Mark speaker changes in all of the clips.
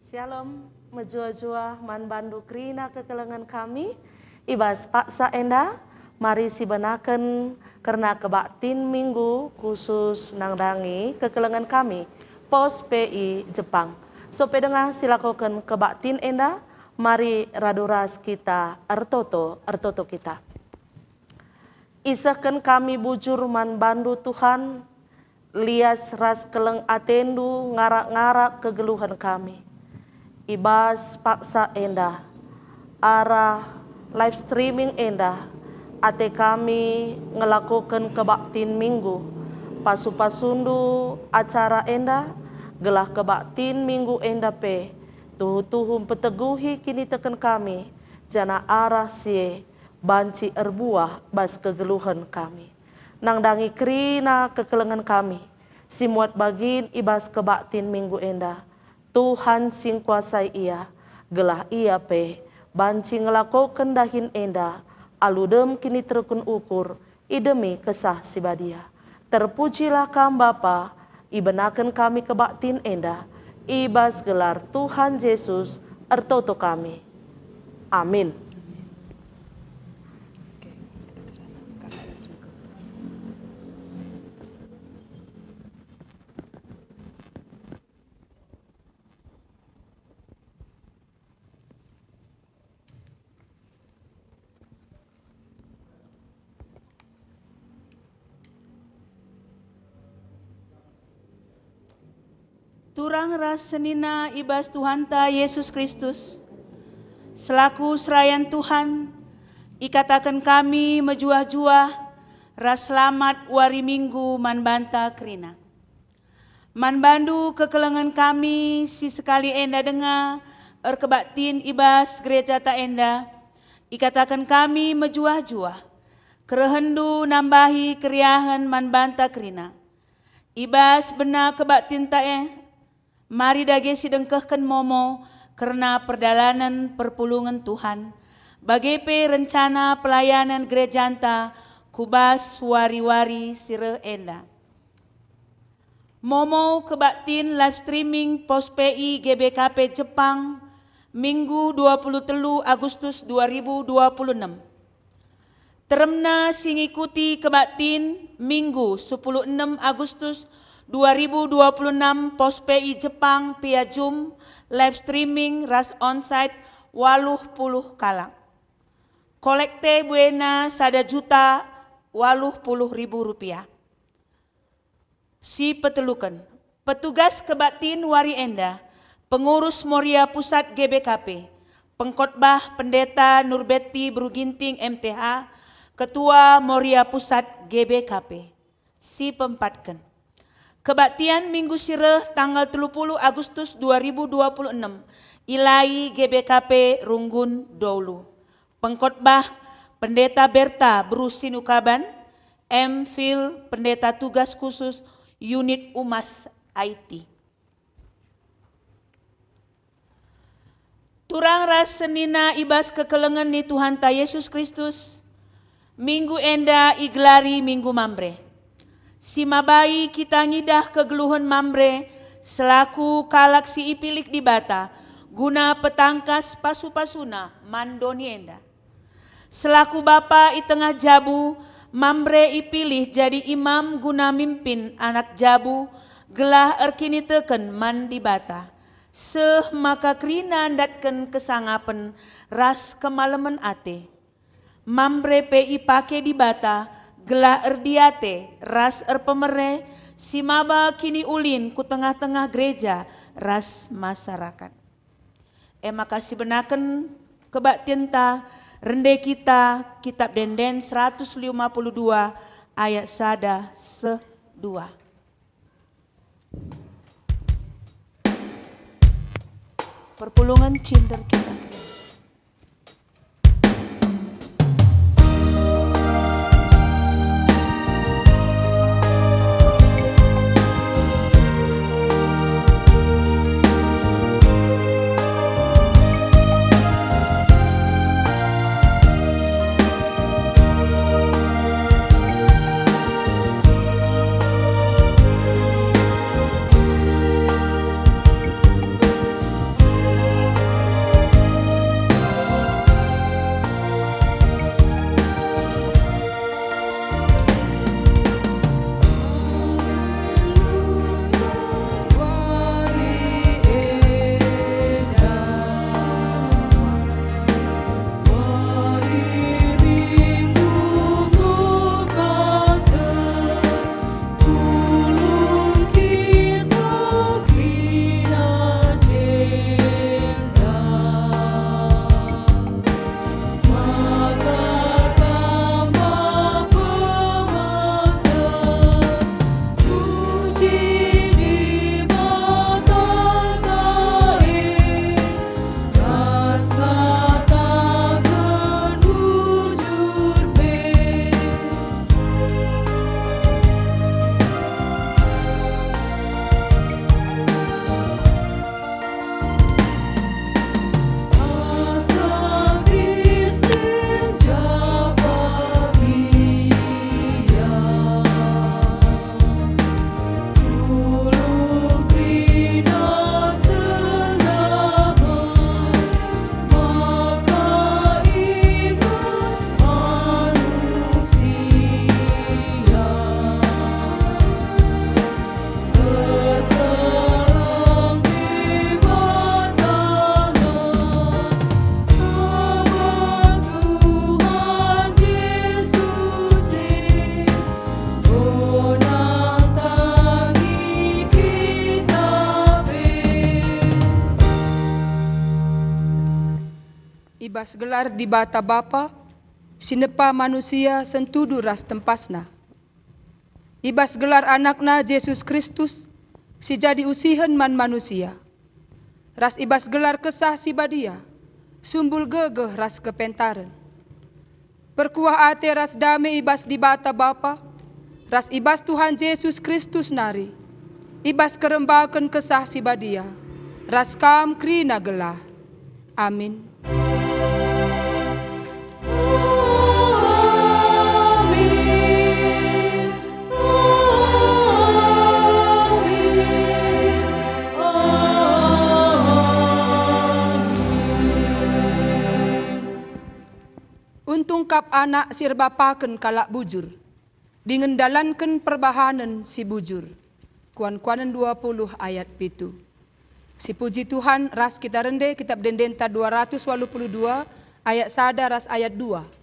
Speaker 1: Shalom, mejua-jua man bandu krina kekelengan kami, ibas paksa enda, mari si benaken karena kebaktin minggu khusus nangdangi kekelengan kami, pos PI Jepang. So pedengah silakoken kebaktin enda, mari raduras kita ertoto kita. Isahkan kami bujur man bandu Tuhan, lias ras keleng atendu ngarak-ngarak kegeluhan kami. Ibas paksa enda, arah live streaming enda, ate kami ngelakukan kebaktin minggu, pasu-pasundu acara enda, gelah kebaktin minggu enda pe, tuhu-tuhum peteguhi kini teken kami, jana arah sie, banci erbuah bas kegeluhan kami. Nangdangi krina kekelengan kami, simuat bagin ibas kebaktin minggu enda, Tuhan sing kuasai ia, gelah ia pe, banci ngelakoken dahin enda, aludem kini terkun ukur, idemi kesah sibadia. Terpujilah kam Bapa, ibenaken kami kebaktin enda, ibas gelar Tuhan Yesus, ertoto kami. Amin.
Speaker 2: Turang ras senina ibas Tuhanta Yesus Kristus, selaku serayan Tuhan, ikatakan kami mejuah-juah ras selamat wari minggu man banta krina. Man bandu kekelengan kami si sekali enda denga erkebaktin ibas gereja ta enda, ikatakan kami mejuah-juah, kerehendu nambahi keriahan man banta krina. Ibas bena kebaktin ta mari dage sidengkehken momo karena perdalanan perpulungan Tuhan. Bagepe rencana pelayanan gerejanta kubas wari-wari sire enda. Momo kebaktin live streaming pos PI GBKP Jepang Minggu 23 Agustus 2026. Teremna singikuti kebaktin Minggu 16 Agustus 2026 pos PI Jepang via Zoom live streaming ras onsite 80 kalang. Kolekte buena 1.080.000 rupiah. Si petelukan, petugas kebaktin wari enda, pengurus Moria Pusat GBKP, pengkhotbah Pendeta Nurbeti Bruginting MTH, Ketua Moria Pusat GBKP. Si pempatkan. Kebaktian Minggu Sireh tanggal 30 Agustus 2026 Ilai GBKP Runggun Dolu. Pengkhotbah Pendeta Berta Brusinukaban, M.Phil Pendeta Tugas Khusus Unit Umas IT. Turang ras senina ibas kekelengan ni Tuhan ta Yesus Kristus, Minggu enda iglari Minggu Mambre. Si mabai kita ngidah kegeluhan mambre selaku kalak si ipilik di bata guna petangkas pasu-pasuna mandoni enda. Selaku bapa i tengah jabu mambre ipilih jadi imam guna mimpin anak jabu gelah erkini teken man di bata. Seh maka krina ndatken kesangapen ras kemalemen ate. Mambre pe ipake di bata gelah erdiate ras erpemere si maba kini ulin ku tengah-tengah gereja ras masyarakat. Makasih benaken kebaktian ta rende kita kitab Denden 152 ayat 1-2. Perpulungan cinder kita.
Speaker 3: Ibas gelar di bata Bapa, sinepa manusia sentudu ras tempasna. Ibas gelar anakna Yesus Kristus, si jadi usihen man manusia. Ras ibas gelar kesah si badia, sumbul gegeh ras kepentaren. Perkuah ate ras dame ibas di bata Bapa, ras ibas Tuhan Yesus Kristus nari. Ibas kerembaken kesah si badia, ras kam krina gelah. Amin. Untung kap anak sirbapaken kalak bujur, dingendalanken perbahanan si bujur. Kuan-kuanan 20 ayat 7. Si puji Tuhan ras kita rende kitab Dendenta 282 ayat 1 ras ayat 2.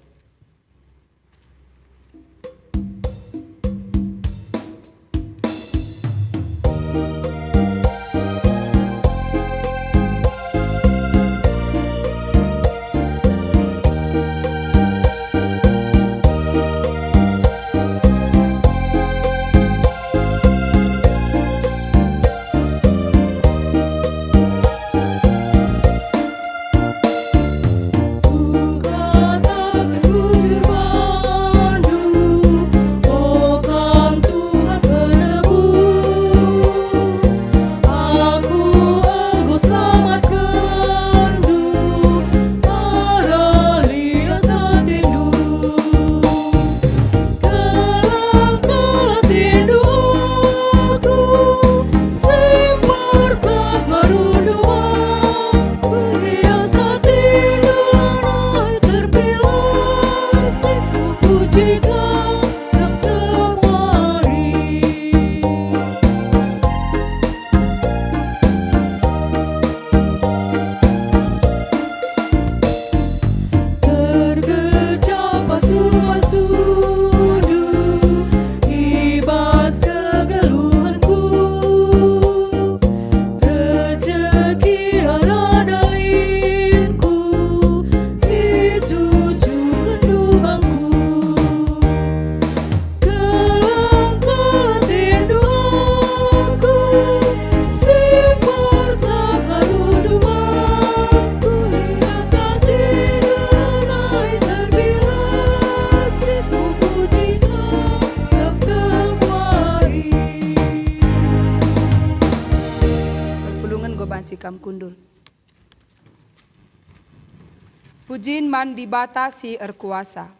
Speaker 3: Kam kundul. Pujin man di bata si erkuasa.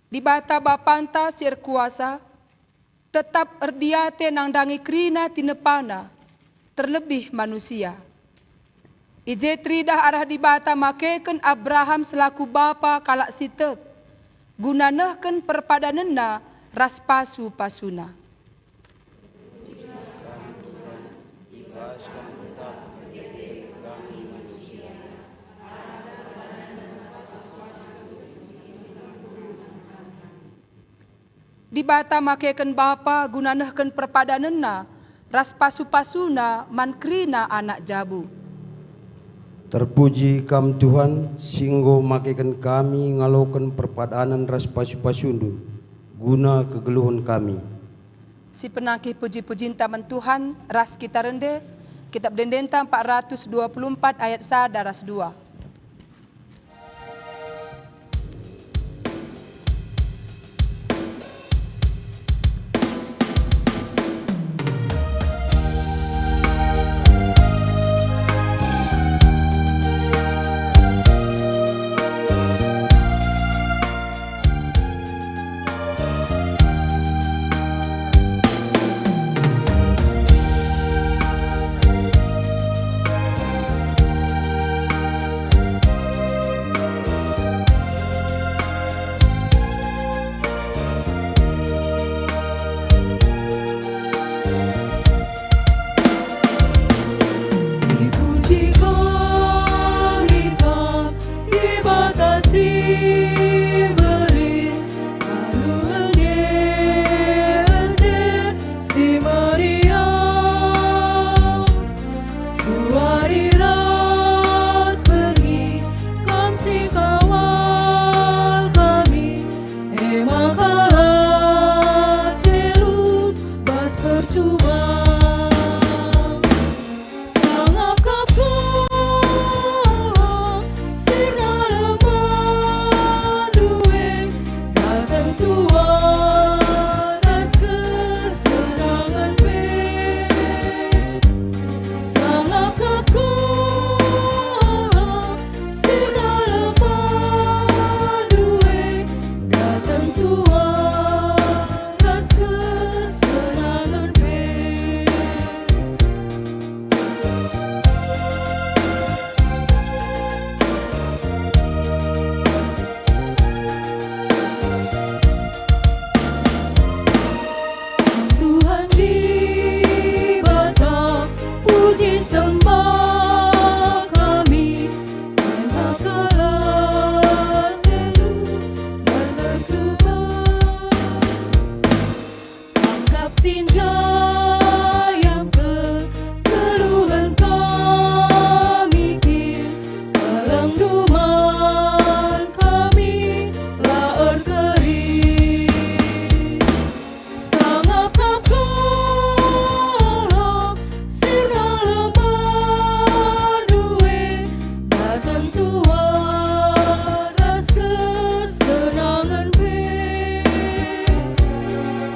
Speaker 3: Di bata bapanta si erkuasa, tetap erdiate nang dangi krina tinepana, terlebih manusia. Ije tridah arah di bata makeken Abraham selaku bapa kalak sitek, gunanehken perpadanenna ras pasu pasuna. Di bata makeken bapa gunanehken perpadanenna ras pasu-pasuna mankrina anak jabu.
Speaker 4: Terpuji kam Tuhan, singgo makeken kami ngaloken perpadanan ras pasu-pasundu, guna kegeluhan kami.
Speaker 3: Si penangki puji-pujin taman Tuhan, ras kita rende, kitab Dendenta 424 ayat 1 ras 2.
Speaker 5: Sinja yang kekeluhan kami kin alang duman kami laer kering sangat kapolok segala madue datang Tuhan ras kesenangan be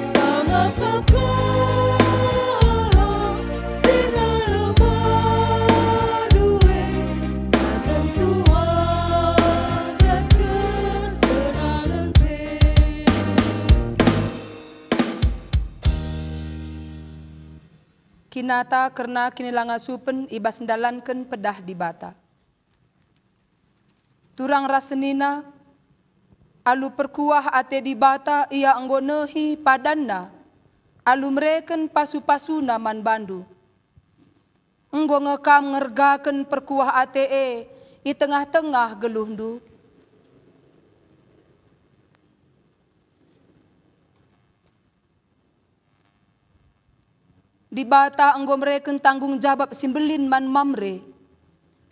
Speaker 5: sangat kapolok segala madue datang Tuhan ras kesenangan be.
Speaker 3: Kinata kerna kinilanga supen ibas ndalanken pedah di bata. Turang rasenina alu perkuah ate di bata ia anggo nehi padanna alu mereken pasu-pasuna man bandu. Enggo ngekam ngergaken perkuah ate i tengah-tengah geluhndu. Di bata enggo mereken tanggung jawab simbelin man mamre,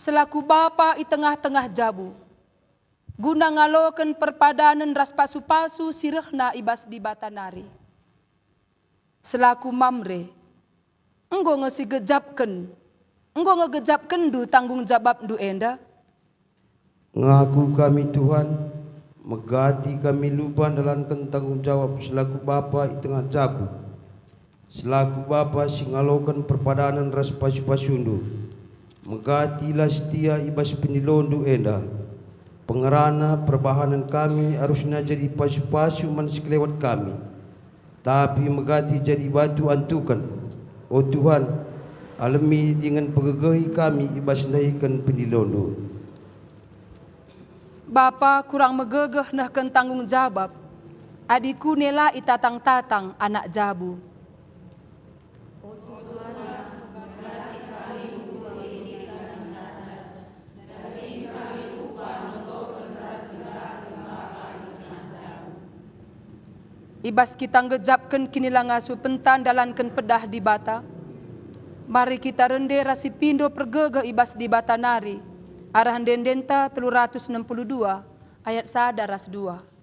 Speaker 3: selaku bapa i tengah-tengah jabu. Guna ngaloken perpadanan ras pasu-pasu sirehna ibas di bata nari. Selaku mamre, enggo ngegejapken du tanggung jawab du enda.
Speaker 4: Ngaku kami Tuhan, megati kami lupa dalankan tanggung jawab selaku bapa i tengah jabu. Selaku bapa singalokan perpadanan ras pasu-pasundu, megatilah setia ibas penilondu enda. Pengerana perbahanan kami harusnya jadi pasu-pasu man sekelewat kami, tapi megati jadi batu antukan. Oh Tuhan, alami dengan pegegahi kami ibas nahikan penilondu.
Speaker 3: Bapa kurang megegeh nahken tanggung jawab, adiku nela itatang-tatang anak jabu. Ibas kita ngejapken kinilang asu pentan dalanken pedah di bata. Mari kita rende rasi pindo pergege ibas di bata nari. Arahan dendenta 362 ayat 1 ras 2.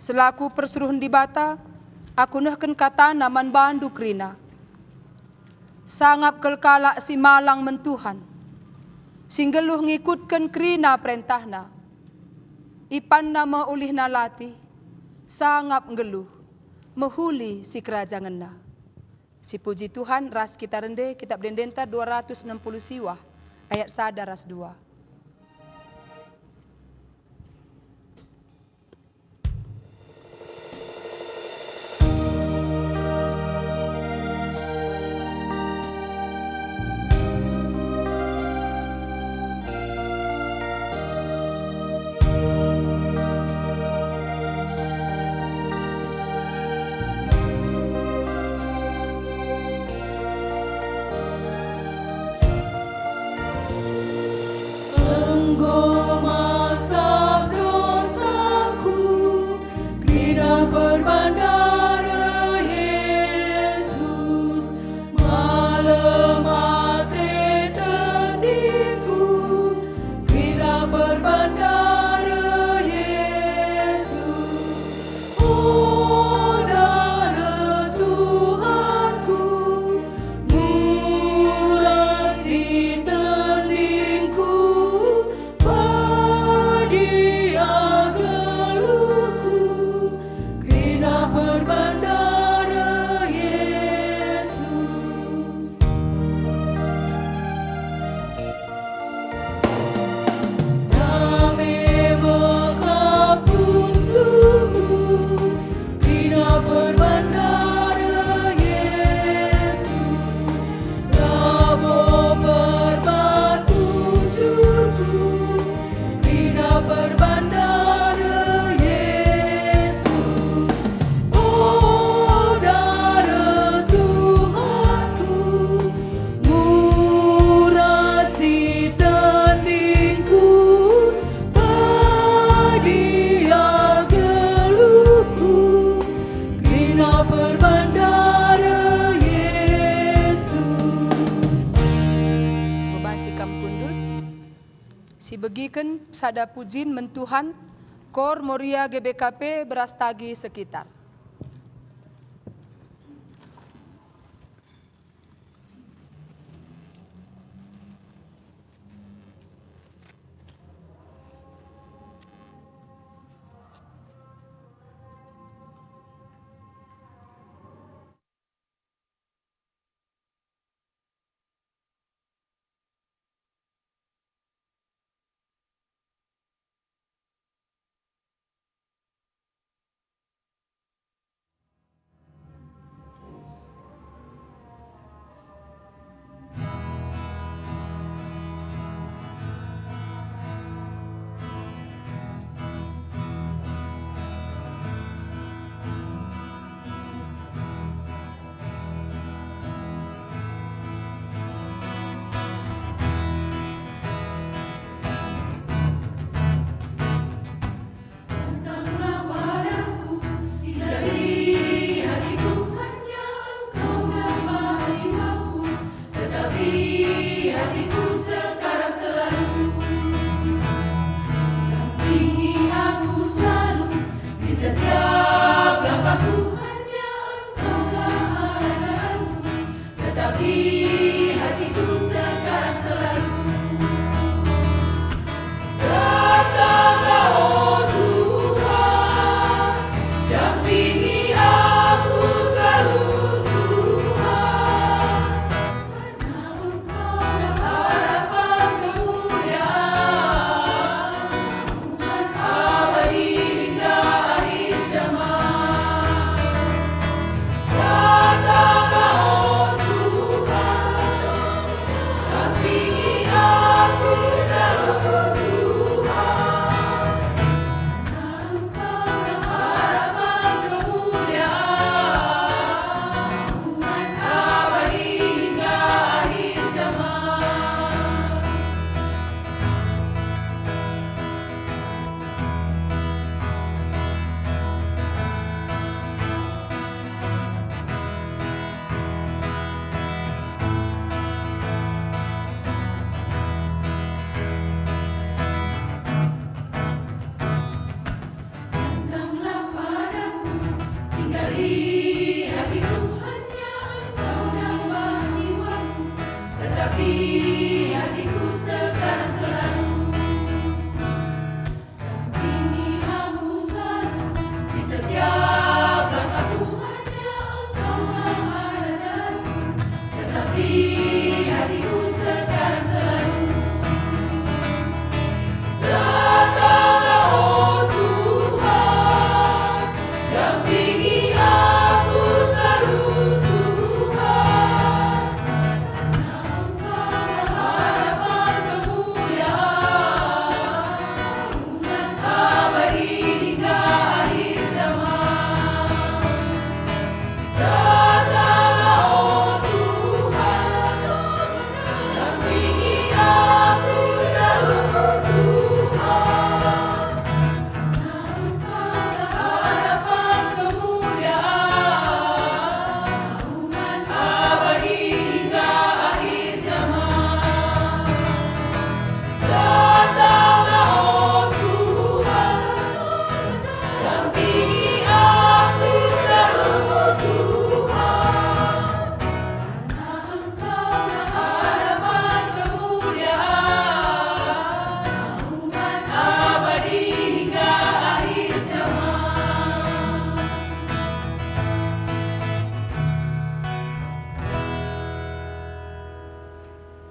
Speaker 3: Selaku persuruhan di bata, aku nehken kata naman bandu krina. Sangap kelkalak si malang mentuhan. Singgeluh ngikutkan krina perintahna. Ipan nama ulih nalati, sangap ngeluh, mehuli si kerajanganna. Si puji Tuhan, ras kita rende, kitab Dendenta 260 siwah, ayat 1 ras 2.
Speaker 5: Engkau masak dosaku, kira berbandara Yesus, malam hati tandingku, kira berbandara Yesus. Oh darah Tuhanku, murah si tandingku, dia geluhku, kena berbandara Yesus. Damai menghapus sungguh, kena berbandara Yesus. Rabo berbatu curku, kena berbandara Yesus. Oh darah Tuhanku, murah si tandingku, dia geluhku, kena berbandara Yesus.
Speaker 3: Membanci kampundul, si begiken sada pujin mentuhan, kor Moria GBKP berastagi sekitar.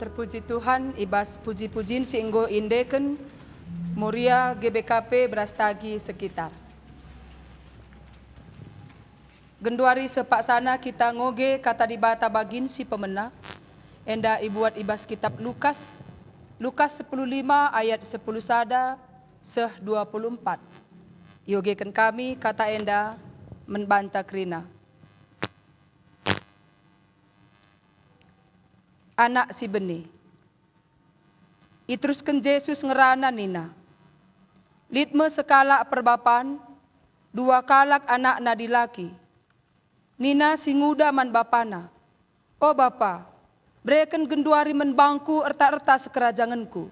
Speaker 3: terpuji Tuhan, ibas puji-pujin si enggo indeken Muria GBKP Brastagi sekitar. Genduari sepak sana kita ngoge kata dibata bagin si pemena. Enda ibuat ibas kitab Lukas 10:5 ayat 10 sada seh 24. Yogekan kami kata enda membanta krina. Anak si benih. Iteruskan Yesus ngerana nina. Litme sekalak perbapan, 2 kalak anak nadi laki. Nina si nguda man bapana. Oh bapa, breken genduari men bangku erta-erta sekerajanganku.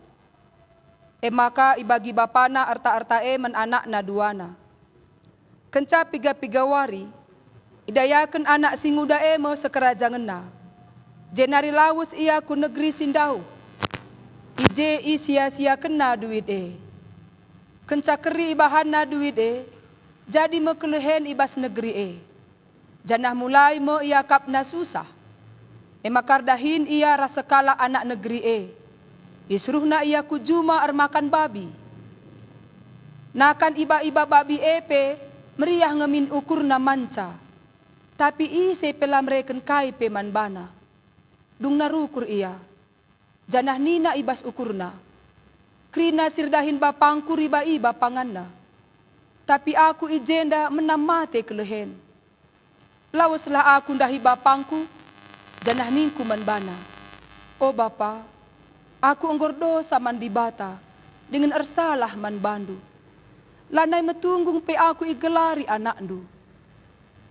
Speaker 3: Maka ibagi bapana erta-erta men anak na duana. Kenca piga-piga wari, idayakan anak si nguda me sekerajanganna. Jenari lawus ia ku negeri sindau. Ije i sia-sia kena duit Kenca keri ibahan na duit jadi mekelehen ibas negeri Janah mulai me ia kapna susah. Makardahin ia rasa kala anak negeri Isruhna ia ku juma makan babi. Nakan iba-iba babi meriah ngemin ukurna manca. Tapi i sepela mereken kai peman bana. Dung narukur ia, janah nina ibas ukurna. Krina sirdahin bapangku riba i bapanganna. Tapi aku ijenda menamate kelehen. Lawaslah aku dahi bapangku, janah ningku manbana. Oh bapa, aku enggor dosa mandi bata, dengan ersalah man bandu. Lanai metunggung pe aku igelari anakndu.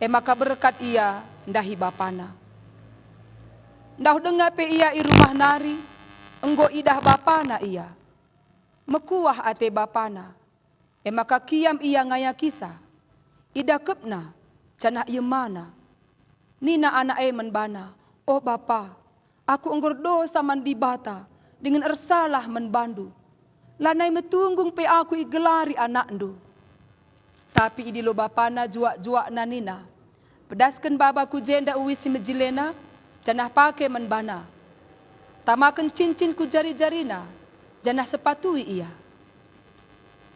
Speaker 3: Maka berkat ia dahi bapana. Ndah dengar pe ia i rumah nari, enggo idah bapana ia. Mekuah ate bapana, maka kiam ia ngaya kisah. Ida kepna, canah ia mana. Nina anak menbana, oh bapa, aku enggor dosa mandi bata, dengan ersalah menbandu. Lanai metunggung pe aku igelari anakndu. Tapi idilo bapana juak-juak na nina. Pedaskan babaku jenda uwisi mejilena, janah pake menbana. Tamakan cincin ku jari-jarina, janah sepatui ia.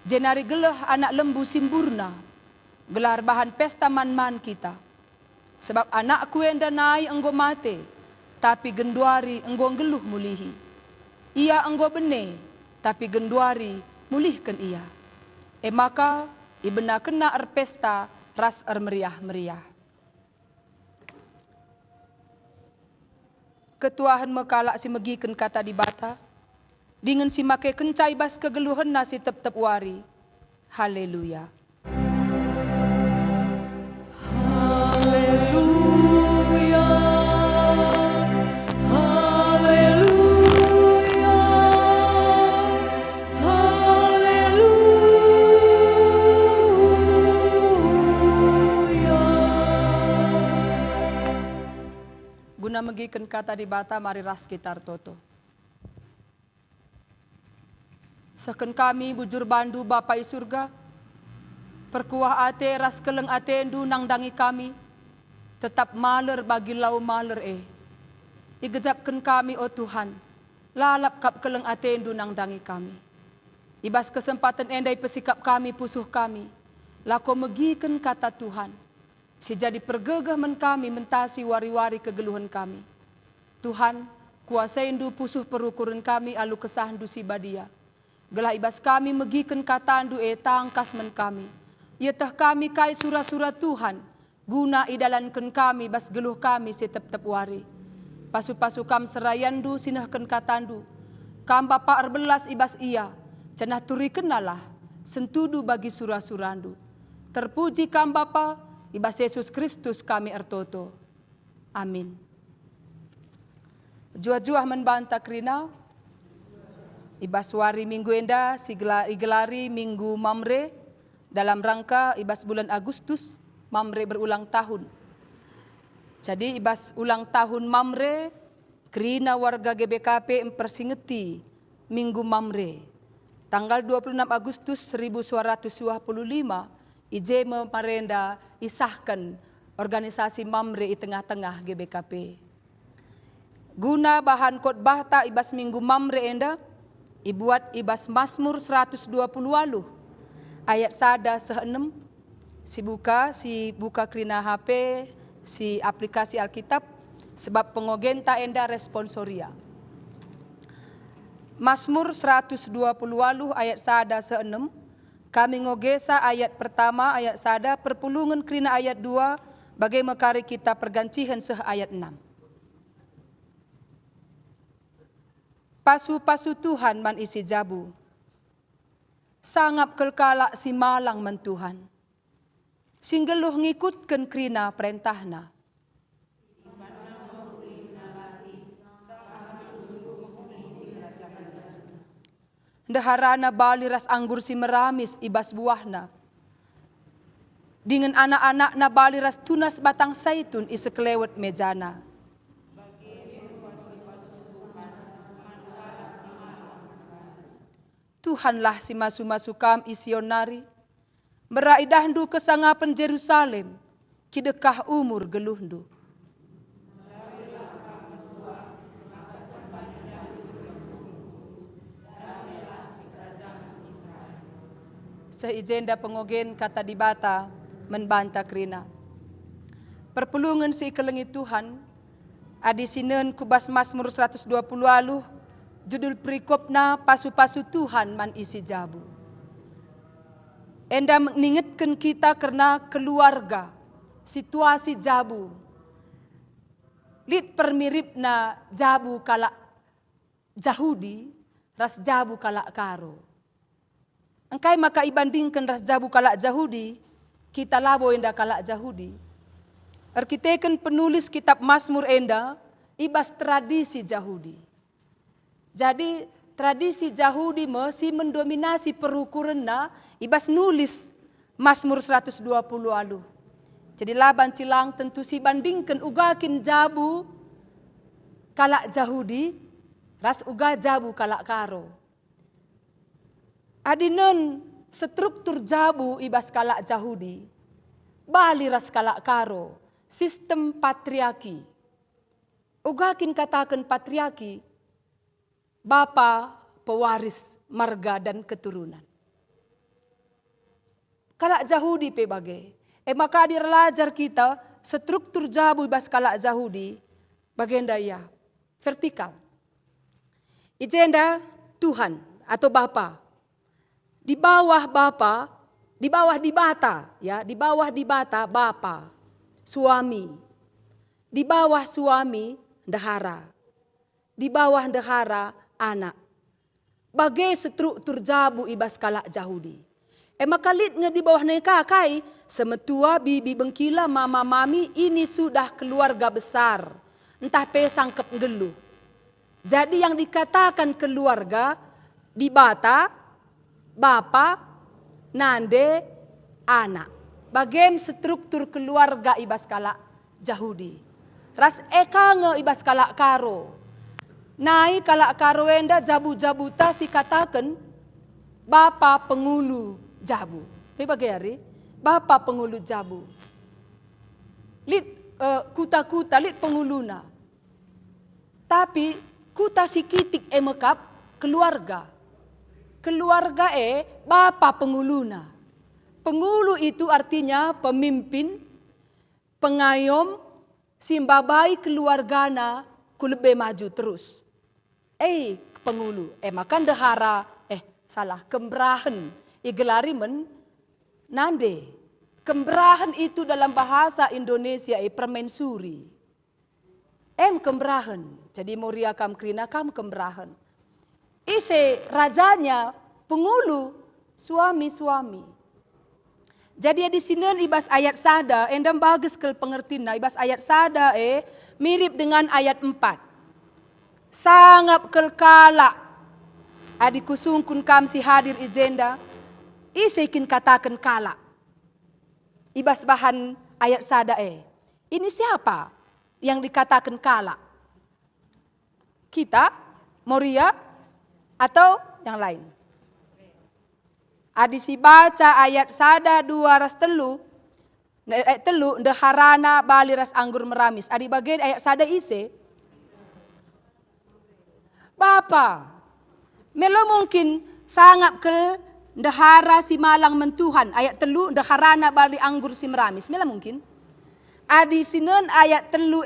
Speaker 3: Jenari gelah anak lembu simburna, gelar bahan pesta man-man kita. Sebab anakku enda nai enggo mate, tapi genduari enggo geluh mulihi. Ia enggo bene, tapi genduari mulihkan ia. Maka ibena kena pesta ras meriah-meriah. Ketuahan mekalak si megiken kata di bata, dengan si make kencai bas kegeluhan nasi tep-tep wari. Haleluya.
Speaker 5: Haleluya. Haleluya. Haleluya.
Speaker 3: Guna megiken kata di bata mari ras kitar toto. Seken kami bujur bandu Bapa i surga, perkuah ate ras keleng atendu nang dangi kami, tetap maler bagi lau maler Igejapkan kami oh Tuhan, lalap kap keleng atendu nang dangi kami. Ibas kesempatan endai pesikap kami pusuh kami, lako megiken kata Tuhan, si jadi pergegah men kami mentasi wari-wari kegeluhan kami. Tuhan, kuasaindu pusuh perukuran kami alu kesahandu si badia. Gelah ibas kami megiken katandu tangkas men kami. Ietah kami kai surah-surah Tuhan, guna idalankan kami bas geluh kami setep-tep wari. Pasu-pasu kam serayandu sinahkan katandu. Kam bapa erbelas ibas ia, cenah turi kenalah, sentudu bagi surah-surandu. Terpuji kam bapa, ibas Yesus Kristus kami ertoto. Amin. Jua-juah membanta krina, ibas wari minggu enda igelari minggu Mamre dalam rangka ibas bulan Agustus Mamre berulang tahun. Jadi ibas ulang tahun Mamre, krina warga GBKP mempersingeti minggu Mamre. Tanggal 26 Agustus 1925 IJ memarenda isahkan organisasi Mamre di tengah-tengah GBKP. Guna bahan khotbah ta ibas minggu mamre enda, ibuat ibas Mazmur 120 ayat sada se-6. Si buka krina HP, si aplikasi Alkitab, sebab pengogen ta enda responsoria. Mazmur 120 ayat sada se-6. Kami ngogesa ayat pertama ayat sada, perpulungan krina ayat 2, bagai mekari kita pergancihan seh ayat 6. Pasu-pasu Tuhan man isi jabu, sangap kelkala si malang man Tuhan, singgeluh ngikutkan krina perintahna. Daharana bali ras anggur si meramis ibas buahna, dengan anak-anak na bali ras tunas batang saitun isekelewet mejana. Tuhanlah si masu-masu kam isionari, beraidahndu kesangapan Jerusalem, kidekah umur geluhndu. Seijenda pengogen kata dibata membanta krina. Perpulungan si kelengi Tuhan, adi sinen kubas Mazmur 120 aluh, judul perikopna pasu-pasu Tuhan man isi jabu. Enda mengingatkan kita karena keluarga, situasi jabu. Lid permiripna jabu kala Jahudi, ras jabu kala karo. Engkai maka ibandingkan ras jabu kala Jahudi, kita labo enda kala Jahudi. Arkiteken penulis kitab Mazmur enda, ibas tradisi Jahudi. Jadi tradisi Jahudi masih mendominasi perukuranna, ibas nulis Mazmur 120 alu. Jadi laban cilang tentu si bandingkan ugakin jabu kala Jahudi, ras uga jabu kala karo. Adinon struktur jabu ibas kala Jahudi, bali ras kala karo, sistem patriarki. Ugakin katakan patriarki, bapa pewaris marga dan keturunan. Kala Jahudi pe bagai, maka direlajar kita struktur jabu ibas kala Jahudi, bagenda ya, vertikal. Ijenda Tuhan atau Bapa. Di bawah Bapa, di bawah dibata, ya, di bawah dibata Bapa, suami. Di bawah suami ndahara. Di bawah ndahara anak. Bagai struktur jabu ibas kala Jahudi. Maka lid nge di bawah neka kai, semetua bibi bengkila mama mami ini sudah keluarga besar. Entah pesang kepgelu. Jadi yang dikatakan keluarga dibata bapa, nande, anak. Bagem struktur keluarga ibas kala Jahudi. Ras eka nge ibas kala karo. Nai kala karo enda jabu-jabuta si katakan bapa pengulu jabu. Ini bagari, bapa pengulu jabu. Lid kuta-kuta, lid penguluna. Tapi kuta si kitik emekap keluarga. Keluarga bapa penguluna. Pengulu itu artinya pemimpin, pengayom, simbabai keluargana kulebe maju terus. Pengulu, makan dehara, kembrahan, igelari men nande. Kembrahan itu dalam bahasa Indonesia permensuri. Kembrahan, jadi moria kam krina kam kembrahan. Ise rajanya pengulu suami-suami. Jadi di sini ibas ayat sada endam bagus ke pengertina ibas ayat sada mirip dengan ayat 4. Sangap kelkala adi kusungkun kam si hadir ijenda isekin katakan kala. Ibas bahan ayat sada Ini siapa yang dikatakan kala? Kita, Moria, atau yang lain? Adi si baca ayat sada 2 ras telu deharana bali ras anggur meramis. Adi bagian ayat sada ise Bapa. Melo mungkin sangap ke ndahara si malang mentuhan. Ayat telu ndaharana bali anggur si meramis. Mela mungkin. Adi sinen ayat telu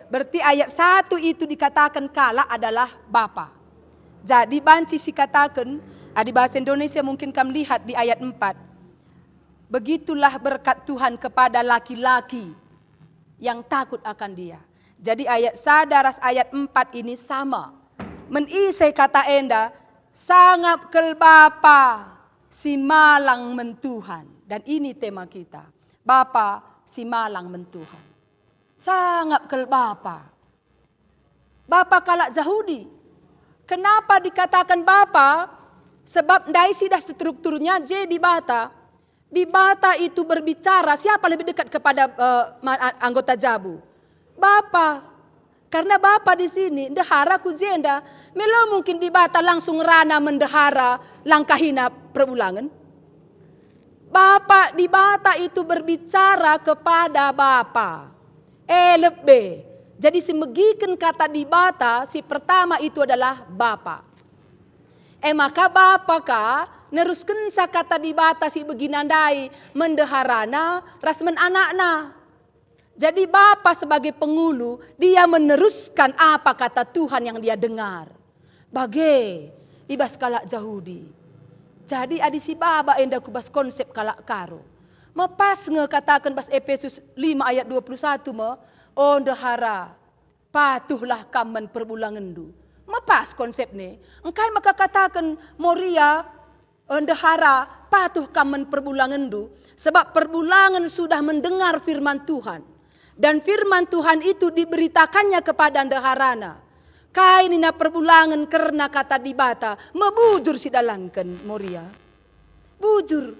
Speaker 3: berarti ayat 1 itu dikatakan kala adalah Bapa. Jadi banci si katakan, di bahasa Indonesia mungkin kamu lihat di ayat 4. Begitulah berkat Tuhan kepada laki-laki yang takut akan dia. Jadi ayat sadaras ayat 4 ini sama. Menisai kata enda, sangap kel Bapa si malang mentuhan. Dan ini tema kita. Bapa si malang mentuhan. Sangap kel Bapa. Bapa kalak Yahudi. Kenapa dikatakan Bapa? Sebab ndai sidah strukturnya J di Bata. Di Bata itu berbicara siapa lebih dekat kepada anggota Jabu? Bapa. Karena Bapa di sini ndahara ku jenda. Melo mungkin di Bata langsung rana mendahara langkahina perulangan. Bapa di Bata itu berbicara kepada Bapa. Lebih. Jadi semegikan kata di Bata, si pertama itu adalah Bapa. Maka Bapa ka neruskan sa kata di Bata si beginandai mendeharana rasmen anakna. Jadi Bapa sebagai pengulu, dia meneruskan apa kata Tuhan yang dia dengar. Bagai ibas kalak Yahudi. Jadi adi si baba enda kubas konsep kalak karo. Mepas ngekatakan bas Efesus 5 ayat 21 oh ndahara patuhlah kaman perbulangendu. Mepas konsep ni. Engkai maka katakan Moria ndahara patuh kaman perbulangendu. Sebab perbulangan sudah mendengar firman Tuhan. Dan firman Tuhan itu diberitakannya kepada ndaharana. Kai nina perbulangan karena kata di Bata mebujur si dalankan Moria. Bujur.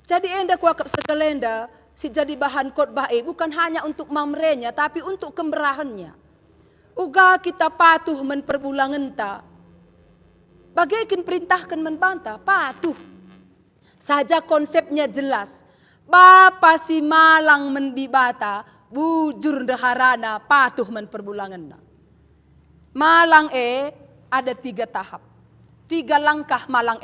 Speaker 3: Jadi enda kuakap sekelenda si jadi bahan khotbah bukan hanya untuk mamrenya tapi untuk kemerahannya. Uga kita patuh menperbulangan ta. Bagaikan perintahkan membantah patuh. Saja konsepnya jelas. Bapa si malang mendibata bujur ndaharana patuh menperbulangan. Malang ada 3 tahap. 3 langkah malang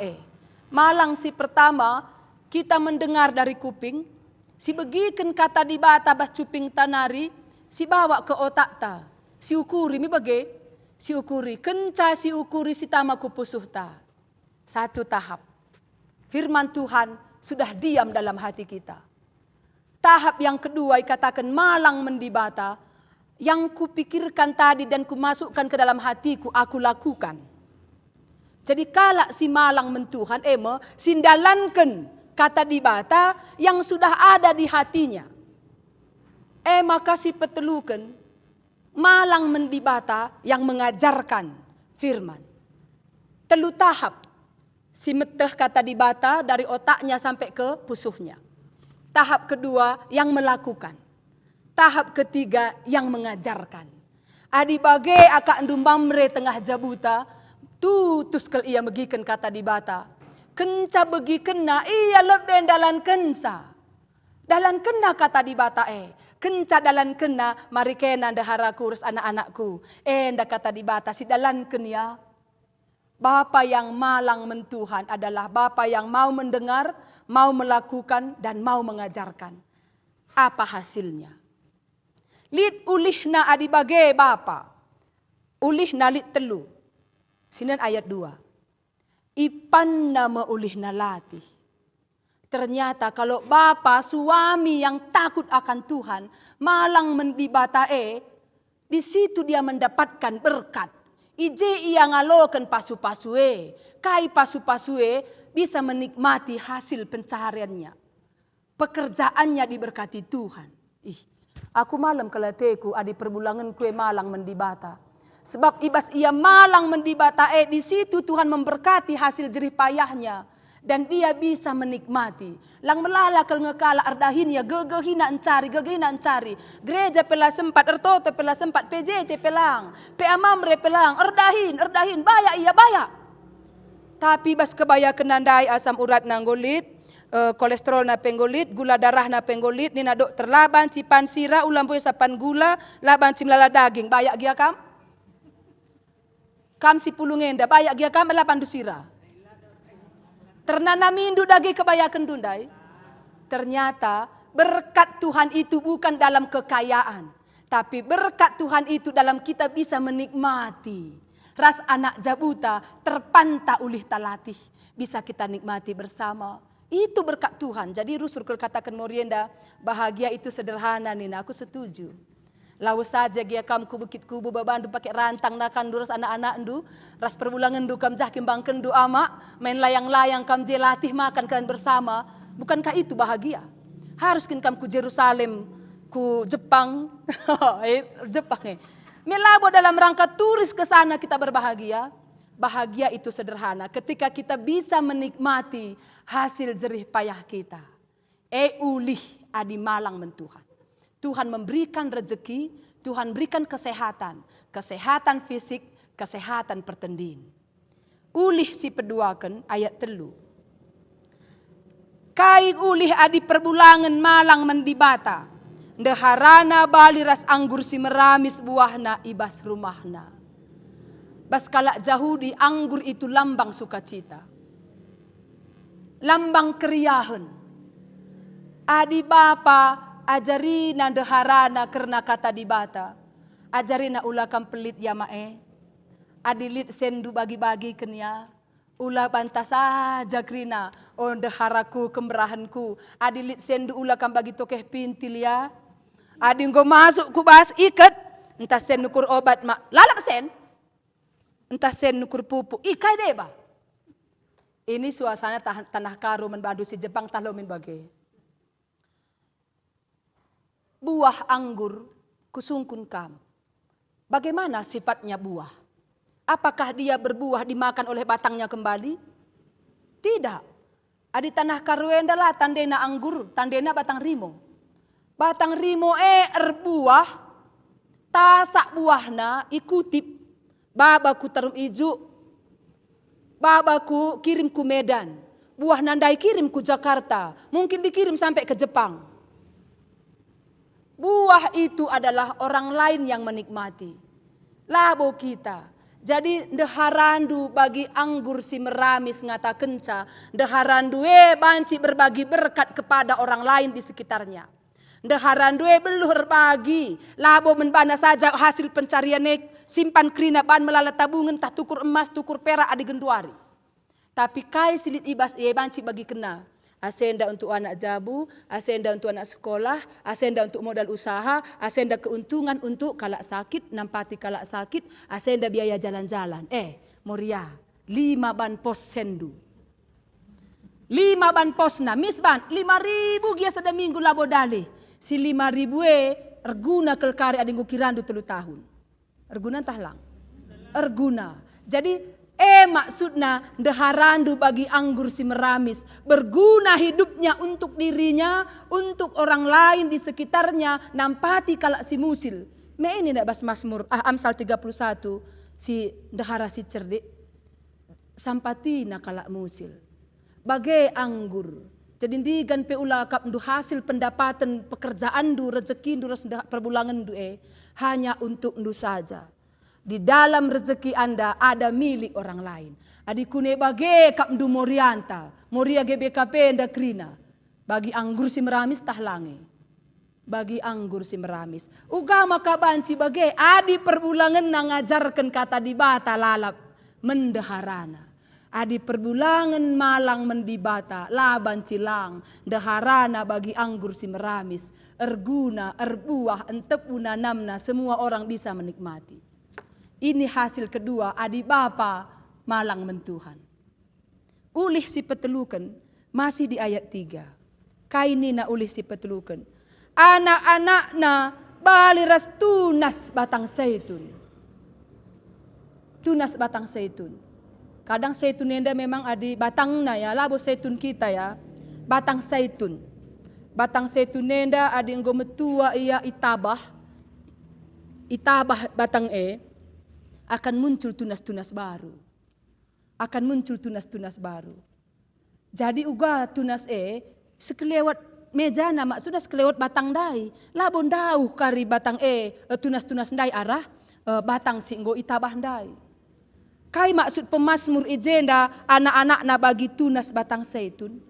Speaker 3: Malang si pertama kita mendengar dari kuping. Si begiken kata di Bata bas cuping tanari. Si bawa ke otak ta. Si ukuri mi bagai. Si ukuri. Kenca si ukuri si tama kupusuh ta. 1 tahap. Firman Tuhan sudah diam dalam hati kita. Tahap yang kedua dikatakan malang mendibata. Yang kupikirkan tadi dan kumasukkan ke dalam hatiku, aku lakukan. Jadi kalak si malang mentuhan, sindalankan kata di Bata yang sudah ada di hatinya. Maka si petelukan, malang mendibata yang mengajarkan firman. 3 tahap, si meteh kata di Bata dari otaknya sampai ke pusuhnya. Tahap kedua yang melakukan. Tahap ketiga yang mengajarkan. Adi bagai akak ndumbamre tengah jabuta, tutus kel ia megiken kata di Bata. Kenca begi kena ia leben dalan kensa. Dalan kena kata di Bata Kenca dalan kena mari kena ndahara kurus anak-anakku. Nda kata di Bata si dalan kenya. Bapa yang malang mentuhan adalah Bapa yang mau mendengar, mau melakukan dan mau mengajarkan. Apa hasilnya? Lid ulihna adi bage Bapa. Ulihna lid telu. Sinan ayat 2. Ipanna meulihna latih. Ternyata kalau Bapa suami yang takut akan Tuhan, malang mendibata di situ dia mendapatkan berkat. Ije ia ngalokan pasu-pasue. Kai pasu-pasue bisa menikmati hasil pencahariannya. Pekerjaannya diberkati Tuhan. Aku malam kelateku adi perbulangan kue malang mendibata. Sebab ibas ia malang mendibata di situ Tuhan memberkati hasil jerih payahnya. Dan dia bisa menikmati. Lang melala kel ngekala ardahin ya gegehina encari. Gereja pela sempat, ertoto pela sempat, PJC pelang. Peamamre pelang, erdahin, baya iya baya. Tapi bas kebaya kenandai asam urat nanggolit. Kolesterol na penggolit, gula darah na penggolit, nina dokter laban, cipan sira, ulam poy sapan gula, laban cimlala daging, bayak gia kam? Kam si pulungenda bayak gia kam ela pandusira. Ternanamindu dagi kebayakan dundai. Ternyata berkat Tuhan itu bukan dalam kekayaan. Tapi berkat Tuhan itu dalam kita bisa menikmati. Ras anak jabuta terpanta ulih talatih. Bisa kita nikmati bersama. Itu berkat Tuhan. Jadi Rusul katakan Morienda, bahagia itu sederhana Nina, aku setuju. Lalu saja gia kam ku bukit kubu babandu pakai rantang nakan duras anak-anak ndu. Ras perbulangan ndu kam jah kimbangkan ndu ama. Main layang-layang kam je latih makan kalian bersama. Bukankah itu bahagia? Harus kam ku Jerusalem, ku Jepang. Jepang melabo dalam rangka turis ke sana kita berbahagia. Bahagia itu sederhana ketika kita bisa menikmati hasil jerih payah kita. Ulih adi malang mentuhan. Tuhan memberikan rezeki, Tuhan berikan kesehatan. Kesehatan fisik, kesehatan pertendin. Ulih si peduakan ayat 3. Kai ulih adi perbulangan malang mendibata. Ndeharana bali ras anggur si meramis buahna ibas rumahna. Bas kalak Yahudi anggur itu lambang sukacita. Lambang keriahan. Adi bapa ajarina ndeharana karena kata dibata. Ajarina ulakam pelit ya mae. Adilit sendu bagi-bagi kenya. Ula bantah saja krina. Oh ndeharaku kemerahanku. Adilit sendu ulakam bagi tokeh pintil ya. Adi ngo masuk ku bahas ikat. Entah sen nukur obat mak. Lalak sen. Entah sen nukur pupuk. Ikai deba. Ini suasana tanah karo menbandu si Jepang tahlomin bagai. Buah anggur kusungkun kam. Bagaimana sifatnya buah? Apakah dia berbuah dimakan oleh batangnya kembali? Tidak. Adi tanah karuenda lah tandena anggur, tandena batang rimo. Batang rimo erbuah, tasak buahna ikutip. Babaku tarum ijo, babaku kirim ku Medan. Buah nandai kirim ku Jakarta, mungkin dikirim sampai ke Jepang. Buah itu adalah orang lain yang menikmati. Labo kita. Jadi ndeharandu bagi anggur si meramis ngata kenca. Ndeharandu banci berbagi berkat kepada orang lain di sekitarnya. Ndeharandu beluhur bagi. Labo menbana saja hasil pencarian simpan krina ban melala tabungan tah tukur emas tukur perak adi genduari. Tapi kai silit ibas banci bagi kena. Asenda untuk anak jabu, asenda untuk anak sekolah, asenda untuk modal usaha, asenda keuntungan untuk kalak sakit, nampati kalak sakit, asenda biaya jalan-jalan. Moria, 5 ban pos sendu. 5 ban posna, misban, 5.000 gia sada minggu labo dali. Si 5.000 erguna kelkari adinggu kirandu 3 tahun. Erguna tahlang. Erguna. Jadi maksudnya ndeharandu bagi anggur si meramis. Berguna hidupnya untuk dirinya, untuk orang lain di sekitarnya. Nampati kalak si musil. Ini ndak bas Mazmur Amsal 31. Si ndehara si cerdik. Sampatina kalak musil. Bagai anggur. Jadi digan pe ulakap ndu hasil pendapatan pekerjaan ndu, rezeki ndu, perbulangan ndu hanya untuk ndu saja. Di dalam rezeki Anda ada milik orang lain. Adikune bage kap ndu morianta. Moria GBKP nda krina. Bagi anggur si meramis tahlange. Bagi anggur si meramis. Uga maka banci bage adi perbulangan na ngajarkan kata dibata lalap mendeharana. Adi perbulangan malang mendibata laban cilang. Deharana bagi anggur si meramis. Erguna, erbuah, entepuna namna semua orang bisa menikmati. Ini hasil kedua adi bapa malang mentuhan. Ulih si petelukan masih di ayat 3. Kainina ulih si petelukan. Anak-anakna baliras tunas batang zaitun. Tunas batang zaitun. Kadang zaitun enda memang adi batangna ya, labo zaitun kita ya. Batang zaitun. Batang zaitun enda adi enggo metua ia itabah. Itabah batang akan muncul tunas-tunas baru. Akan muncul tunas-tunas baru. Jadi uga tunas sekelewat meja nama sudah sekelewat batang dai. Labon dauh kari batang tunas-tunas dai arah batang singgo itabah dai. Kai maksud pemazmur ijenda anak-anak na bagi tunas batang zaitun.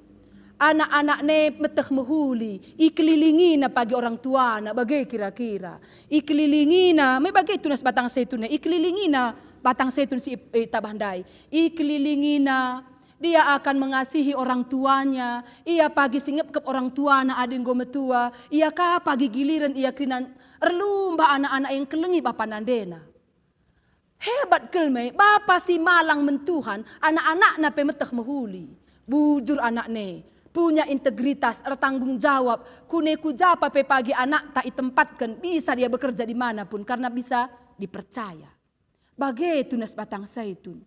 Speaker 3: Anak-anak ne meteh mehuli, ikelilingi na pagi orang tua na bagai kira-kira. Ikelilingi na, may bagai tunas batang zaitun na, ikelilingi na batang zaitun si tabandai. Ikelilingi na, dia akan mengasihi orang tuanya. Ia pagi singep ke orang tua na ading gometua. Ia ka pagi giliran ia krinan erlumba anak-anak yang kelengi bapa nandena. Hebat kelme, bapa si malang mentuhan, anak-anak na pemeteh mehuli. Bujur anak ne, punya integritas, bertanggung jawab. Kune kujapa pe pagi anak tak ditempatkan, bisa dia bekerja dimanapun karena bisa dipercaya. Bagai tunas batang zaitun.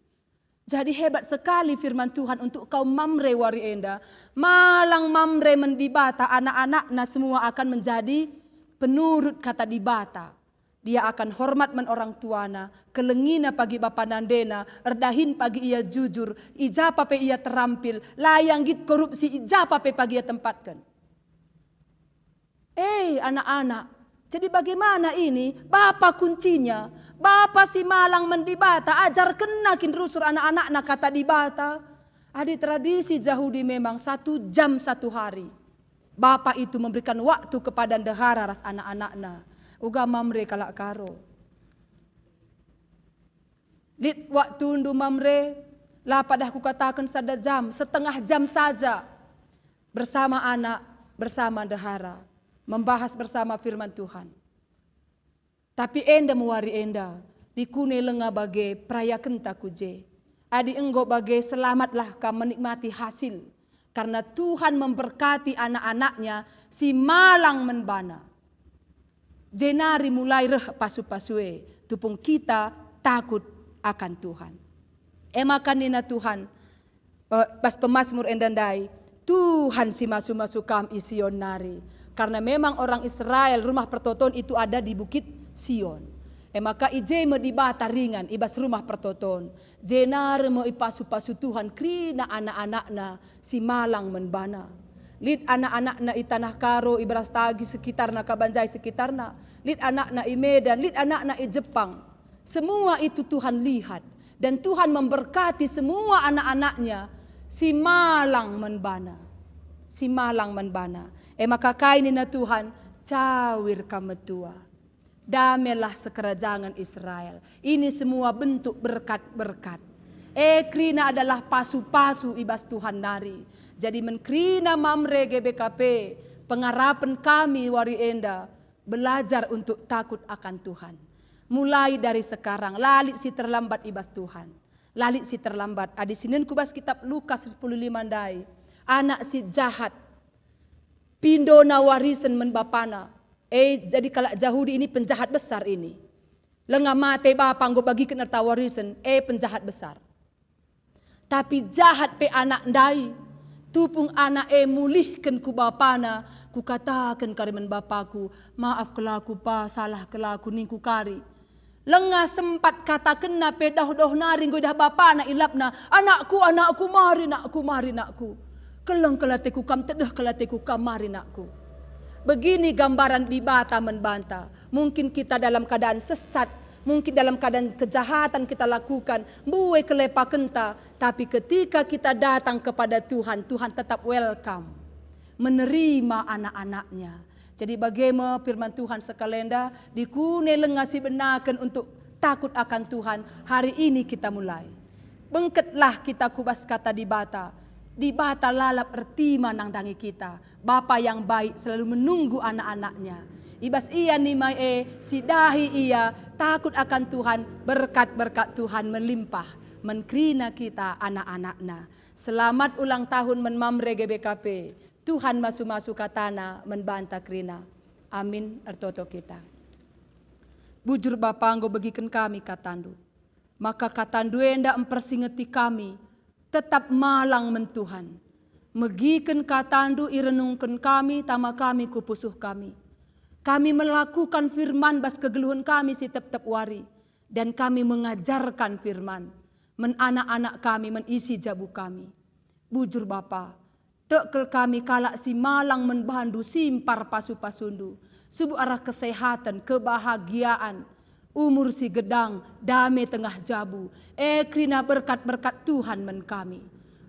Speaker 3: Jadi hebat sekali firman Tuhan untuk kaum Mamre wari enda. Malang Mamre mendibata, anak-anaknya semua akan menjadi penurut kata dibata. Dia akan hormat men orang tuana, kelengina pagi bapa nandena, erdahin pagi ia jujur, ijapa pe ia terampil, layang git korupsi, ijapa pe pagi ia tempatkan. Anak-anak, jadi bagaimana ini? Bapa kuncinya, bapa si malang mendibata, ajar kenakin rusur anak-anak na kata dibata. Ada tradisi Yahudi memang 1 jam 1 hari. Bapa itu memberikan waktu kepada ndehara ras anak-anaknya. Uga Mamre kalak karo. Lit waktu ndu Mamre, lah padah ku katakan 1 jam, setengah jam saja. Bersama anak, bersama ndehara. Membahas bersama firman Tuhan. Tapi enda mewari enda, dikune lenga bagai praya kenta kuje. Adi enggo bagai selamatlah kau menikmati hasil. Karena Tuhan memberkati anak-anaknya si malang menbana. Jenari mulai reh pasu-pasue, tupung kita takut akan Tuhan. Emakan nina Tuhan, pas pemazmur endandai, Tuhan si masu-masu kam Sion nari. Karena memang orang Israel rumah pertoton itu ada di bukit Sion. Maka ije me dibata ringan ibas rumah pertoton. Jenari mo ipasu-pasu Tuhan krina anak-anakna si malang menbana. Lid anak-anak na itanah karo ibras tagi sekitar na kabanjai sekitar na. Lid anak na i Medan, lid anak na i Jepang. Semua itu Tuhan lihat. Dan Tuhan memberkati semua anak-anaknya. Si malang menbana. Si malang menbana. Maka kaini na Tuhan, cawir kametua. Damelah sekerajangan Israel. Ini semua bentuk berkat-berkat. Krina adalah pasu-pasu ibas Tuhan nari. Jadi menkrina Mamre GBKP, pengharapan kami wari enda, belajar untuk takut akan Tuhan. Mulai dari sekarang, lalit si terlambat ibas Tuhan. Lalit si terlambat. Adi sinin kubas kitab Lukas 10:5 dai. Anak si jahat, pindona warisan menbapana. Jadi kalak Yahudi ini penjahat besar ini. Lenga mate bapa nggo bagi kenerta warisan, penjahat besar. Tapi jahat pe anak ndai. Tupung anak mulihkan ku bapana, ku katakan kariman bapaku, maaf kelaku pa, salah kelaku ningku kari. Lengah sempat katakan na pe dah nari godah bapana ilapna, anakku mari nakku. Keleng kelateku kam tedah kelateku kam mari nakku. Begini gambaran dibata membanta. Mungkin kita dalam keadaan sesat, mungkin dalam keadaan kejahatan kita lakukan, buai kelepa kenta, tapi ketika kita datang kepada Tuhan, Tuhan tetap welcome, menerima anak-anaknya. Jadi bagaimana firman Tuhan sekalenda, dikune lengasi benakan untuk takut akan Tuhan, hari ini kita mulai. Bengketlah kita kubas kata dibata lalap ertima nang dangi kita. Bapa yang baik selalu menunggu anak-anaknya. Ibas ia nimai sidahi ia takut akan Tuhan, berkat-berkat Tuhan melimpah menkrina kita anak-anaknya. Selamat ulang tahun menmamre GBKP. Tuhan masu-masu katana menbanta krina. Amin ertoto kita. Bujur Bapa nggo begiken kami katandu. Maka katandu enda empersingeti kami tetap malang mentuhan. Megiken katandu irenungken kami tama kami kupusuh kami. Kami melakukan firman bas kegeluhan kami si tep-tep wari. Dan kami mengajarkan firman. Men anak-anak kami menisi jabu kami. Bujur Bapa, tekel kami kalak si malang menbandu simpar pasu-pasundu. Subuh arah kesehatan, kebahagiaan. umur si gedang, dame tengah jabu, krina berkat-berkat Tuhan men kami.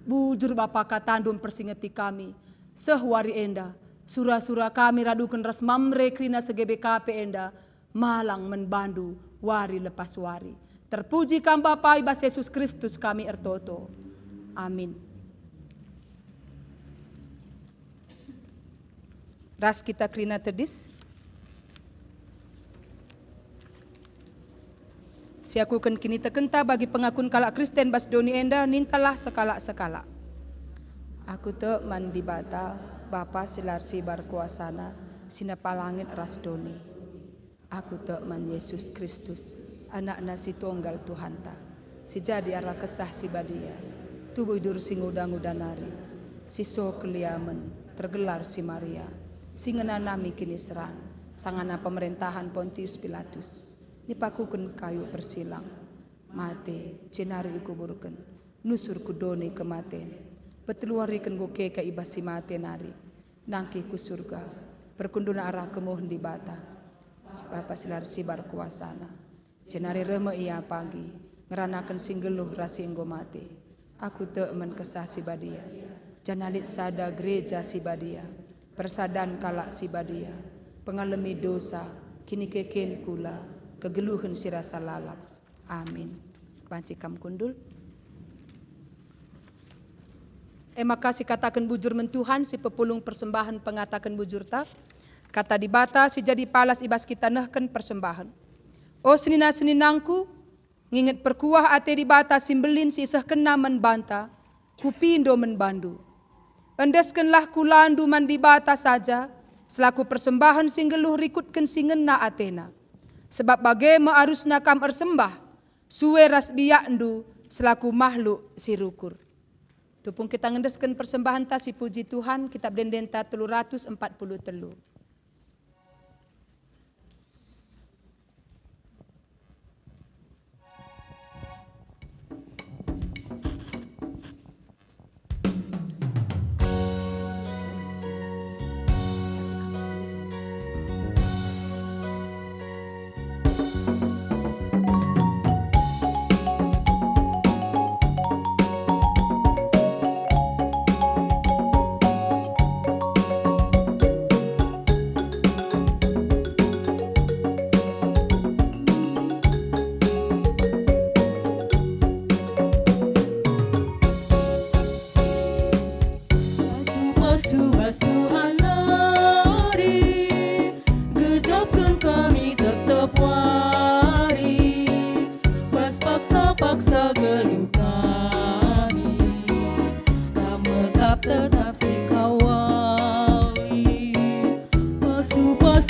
Speaker 3: Bujur Bapa katandum persingeti kami, sehwari enda, surah-surah kami radukan ras mamre krina seGBKP enda, malang menbandu wari lepas wari. Terpuji kam Bapa ibas Yesus Kristus kami ertoto. Amin. Ras kita krina tedis. Siakukan kini tekenta bagi pengakun kalak Kristen bas doni enda nintalah sekala-sekala. Aku te mandi bata Bapa silarsi barkuasana sinapalangit ras doni. Aku te man Yesus Kristus anak nasi tunggal Tuhan ta. Si jadi arah kesah si badia. Tubuh dur si ngudang-udanari. Si so keliamen tergelar si Maria. Si ngenanami kini seran. Sangana pemerintahan Pontius Pilatus. Nipakuken kayu persilang, mate cenari kuburken, nusur kudoni kematen, peteluariken goke ka ibasi mate nari, nangki ku surga, perkunduna arah kemohon di bata, Bapa silar sibar kuasana, cenari reme ia pagi, ngeranaken singgeluh rasi enggo mate, aku te men kesah si badia, janalit sada gereja si badia, persadan kalak si badia, pengalami dosa, kini keken kula, kegeluhan sirasa lalap. Amin. Panci kam kundul. Makasih katakan bujur men Tuhan si pepulung persembahan pengatakan bujur ta. Kata di bata si jadi palas ibas kita nehken persembahan. O senina-seninangku, nginget perkuah ate di bata simbelin si isah kena menbanta, kupindo menbandu. Endeskenlah kulandu man di bata saja, selaku persembahan singgeluh rikutken singena atena. Sebab bagai ma'arusna kam ersembah, suwe ras biakndu selaku makhluk si rukur. Tupung kita ngendeskan persembahan ta si puji Tuhan, kitab dendenta 343.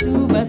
Speaker 5: Tunggu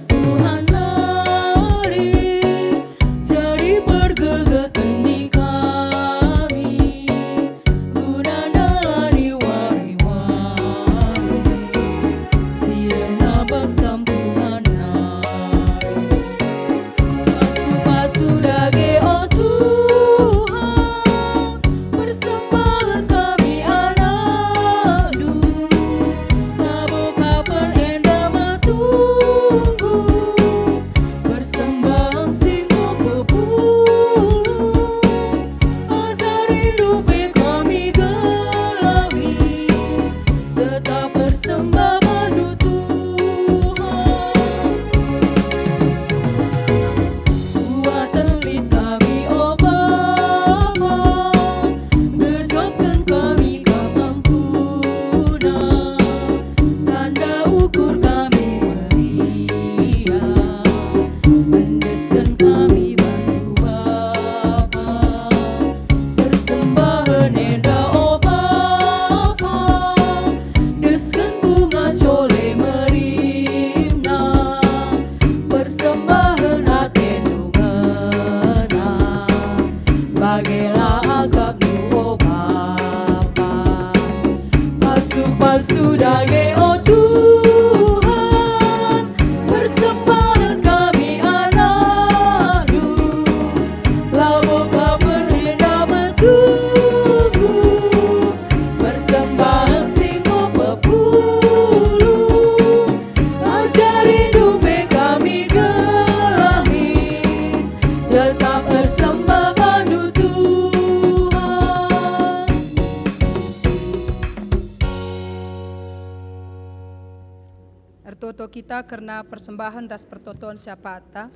Speaker 3: Ertoto kita karena persembahan ras pertoton siapata.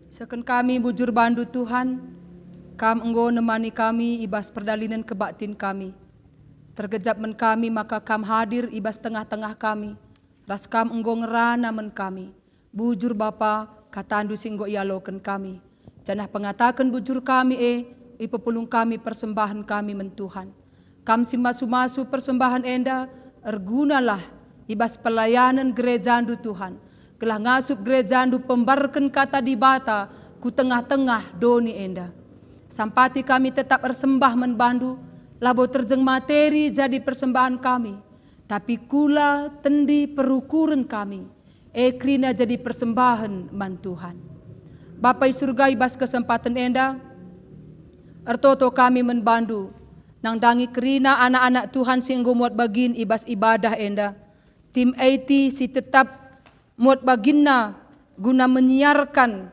Speaker 3: Seken kami bujur bandu Tuhan, kam enggo nemani kami ibas perdalinan kebaktin kami. Tergejap men kami maka kam hadir ibas tengah-tengah kami. Ras kam enggo ngerana men kami. Bujur Bapa katandu singgo ialoken kami. Janah pengatakan bujur kami ipepulung kami persembahan kami men Tuhan. Kam simasu-masu persembahan enda ergunalah ibas pelayanan gerejandu Tuhan. Gelah ngasup gerejandu pembarken kata di bata ku tengah-tengah doni enda. Sampati kami tetap bersembah menbandu, labo terjeng materi jadi persembahan kami. Tapi kula tendi perukuran kami, krina jadi persembahan man Tuhan. Bapa surga ibas kesempatan enda, ertoto kami menbandu, nang dangi kerina anak-anak Tuhan singgo muat bagin ibas ibadah enda. Tim IT si tetap muat baginna guna menyiarkan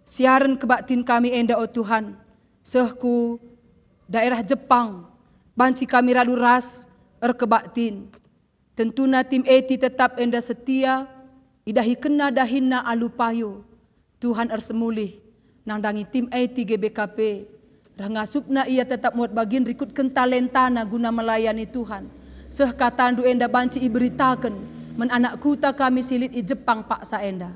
Speaker 3: siaran kebaktin kami enda o Tuhan. Sehku daerah Jepang, banci kami radu ras kebaktin. Tentuna tim eti tetap enda setia, idahi kena dahinna alupayo. Tuhan ersemulih, nang dangi tim eti GBKP. Rangasupna ia tetap muat bagin rikut kentalentana guna melayani Tuhan. Sehkatandu enda banci iberitakan, men anak kuta kami silit i Jepang paksa enda.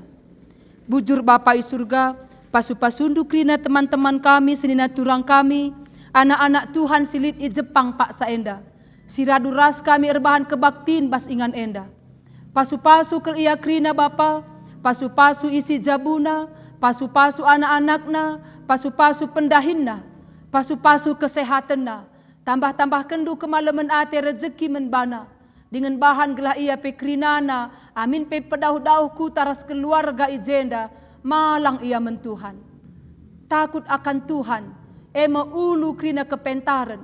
Speaker 3: Bujur Bapa i surga, pasu-pasundu krina teman-teman kami, senina turang kami, anak-anak Tuhan silit i Jepang paksa enda. Siradu ras kami erbahan kebaktin bas ingan enda. Pasu-pasu ke ia krina Bapa, pasu-pasu isi jabuna, pasu-pasu anak-anakna, pasu-pasu pendahinna, pasu-pasu kesehatanna, tambah-tambah kendu kemalaman ate rezeki menbana. Dengan bahan gelah ia pe krinana, amin pe pedauh-dauh ku taras keluarga ijenda, malang ia mentuhan. Takut akan Tuhan, ema ulu krina kepentaran,